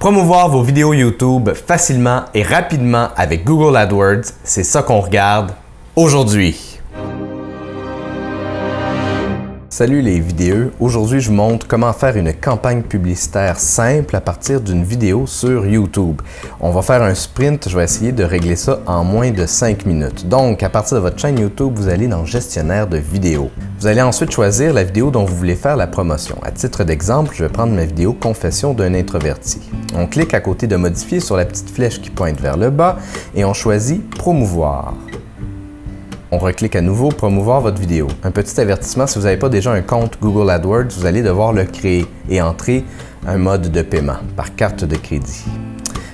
Promouvoir vos vidéos YouTube facilement et rapidement avec Google AdWords, c'est ça qu'on regarde aujourd'hui. Salut les vidéos, aujourd'hui je vous montre comment faire une campagne publicitaire simple à partir d'une vidéo sur YouTube. On va faire un sprint, je vais essayer de régler ça en moins de 5 minutes. Donc à partir de votre chaîne YouTube, vous allez dans Gestionnaire de vidéos. Vous allez ensuite choisir la vidéo dont vous voulez faire la promotion. À titre d'exemple, je vais prendre ma vidéo Confession d'un introverti. On clique à côté de Modifier sur la petite flèche qui pointe vers le bas et on choisit Promouvoir. On reclique à nouveau Promouvoir votre vidéo. Un petit avertissement, si vous n'avez pas déjà un compte Google AdWords, vous allez devoir le créer et entrer un mode de paiement par carte de crédit.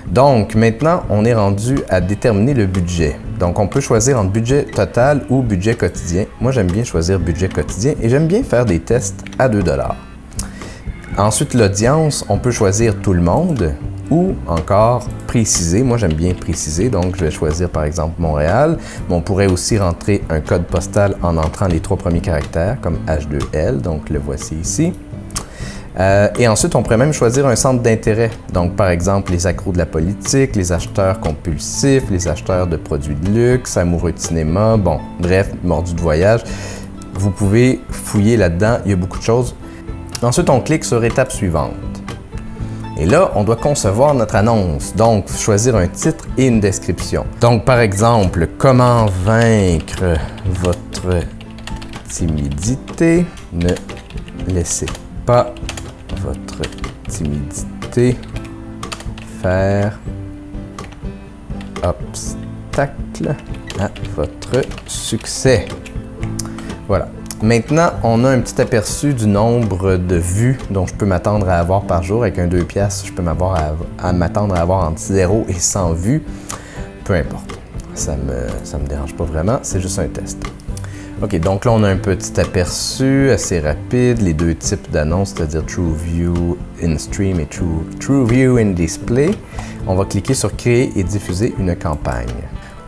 Donc maintenant, on est rendu à déterminer le budget. Donc on peut choisir entre budget total ou budget quotidien. Moi j'aime bien choisir budget quotidien et j'aime bien faire des tests à 2 $. Ensuite l'audience, on peut choisir tout le monde ou encore préciser. Moi, j'aime bien préciser, donc je vais choisir par exemple Montréal. Mais on pourrait aussi rentrer un code postal en entrant les 3 premiers caractères, comme H2L, donc le voici ici. Et ensuite, on pourrait même choisir un centre d'intérêt. Donc, par exemple, les accros de la politique, les acheteurs compulsifs, les acheteurs de produits de luxe, amoureux de cinéma, bon, bref, mordus de voyage. Vous pouvez fouiller là-dedans, il y a beaucoup de choses. Ensuite, on clique sur Étape suivante. Et là, on doit concevoir notre annonce, donc choisir un titre et une description. Donc, par exemple, comment vaincre votre timidité? Ne laissez pas votre timidité faire obstacle à votre succès. Voilà. Maintenant, on a un petit aperçu du nombre de vues dont je peux m'attendre à avoir par jour. Avec un 2 $, je peux m'attendre à avoir entre 0 et 100 vues. Peu importe. Ça me dérange pas vraiment. C'est juste un test. OK, donc là, on a un petit aperçu assez rapide. Les 2 types d'annonces, c'est-à-dire TrueView in Stream et TrueView in Display. On va cliquer sur Créer et diffuser une campagne.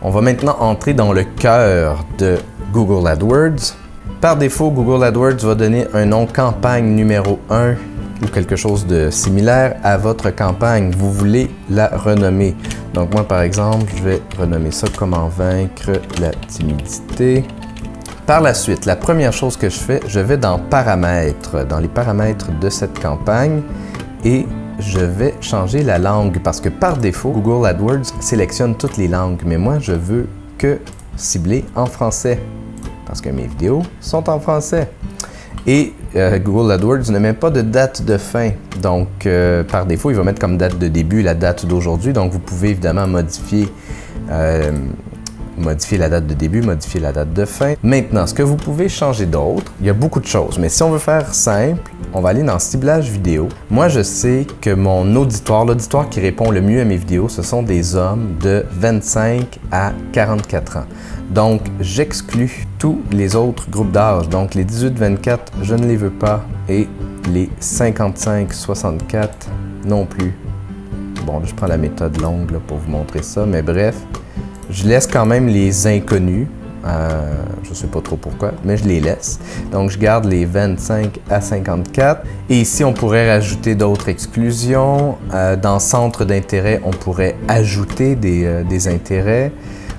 On va maintenant entrer dans le cœur de Google AdWords. Par défaut, Google AdWords va donner un nom campagne numéro 1 ou quelque chose de similaire à votre campagne. Vous voulez la renommer. Donc moi, par exemple, je vais renommer ça « Comment vaincre la timidité ». Par la suite, la première chose que je fais, je vais dans « Paramètres », dans les paramètres de cette campagne et je vais changer la langue parce que par défaut, Google AdWords sélectionne toutes les langues, mais moi, je veux que cibler en français. Parce que mes vidéos sont en français. Et Google AdWords ne met pas de date de fin. Donc, par défaut, il va mettre comme date de début la date d'aujourd'hui. Donc, vous pouvez évidemment modifier la date de début, modifier la date de fin. Maintenant, ce que vous pouvez changer d'autre, il y a beaucoup de choses. Mais si on veut faire simple, on va aller dans Ciblage vidéo. Moi, je sais que mon auditoire, l'auditoire qui répond le mieux à mes vidéos, ce sont des hommes de 25 à 44 ans. Donc, j'exclus tous les autres groupes d'âge. Donc, les 18-24, je ne les veux pas. Et les 55-64 non plus. Bon, là, je prends la méthode longue là, pour vous montrer ça. Mais bref, je laisse quand même les inconnus. Je ne sais pas trop pourquoi, mais je les laisse. Donc, je garde les 25 à 54. Et ici, on pourrait rajouter d'autres exclusions. Dans Centre d'intérêt, on pourrait ajouter des intérêts.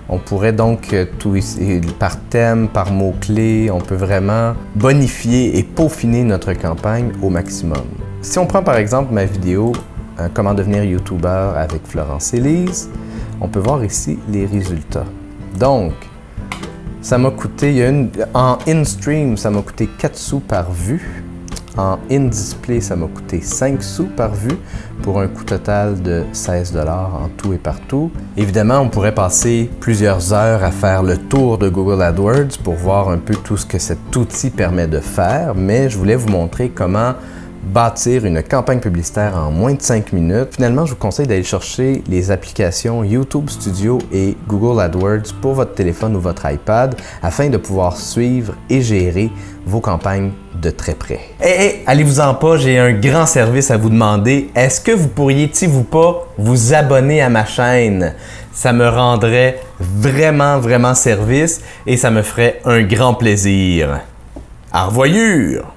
On pourrait donc, tout ici, par thème, par mots-clés, on peut vraiment bonifier et peaufiner notre campagne au maximum. Si on prend par exemple ma vidéo « Comment devenir YouTuber avec Florence Elise », on peut voir ici les résultats. Donc, ça m'a coûté, en in-stream, ça m'a coûté 4 sous par vue. En in-display, ça m'a coûté 5 sous par vue pour un coût total de 16 $ en tout et partout. Évidemment, on pourrait passer plusieurs heures à faire le tour de Google AdWords pour voir un peu tout ce que cet outil permet de faire, mais je voulais vous montrer comment bâtir une campagne publicitaire en moins de 5 minutes. Finalement, je vous conseille d'aller chercher les applications YouTube Studio et Google AdWords pour votre téléphone ou votre iPad afin de pouvoir suivre et gérer vos campagnes de très près. Hey, allez-vous-en pas, j'ai un grand service à vous demander. Est-ce que vous pourriez, vous pas, vous abonner à ma chaîne? Ça me rendrait vraiment service et ça me ferait un grand plaisir. Au revoyure!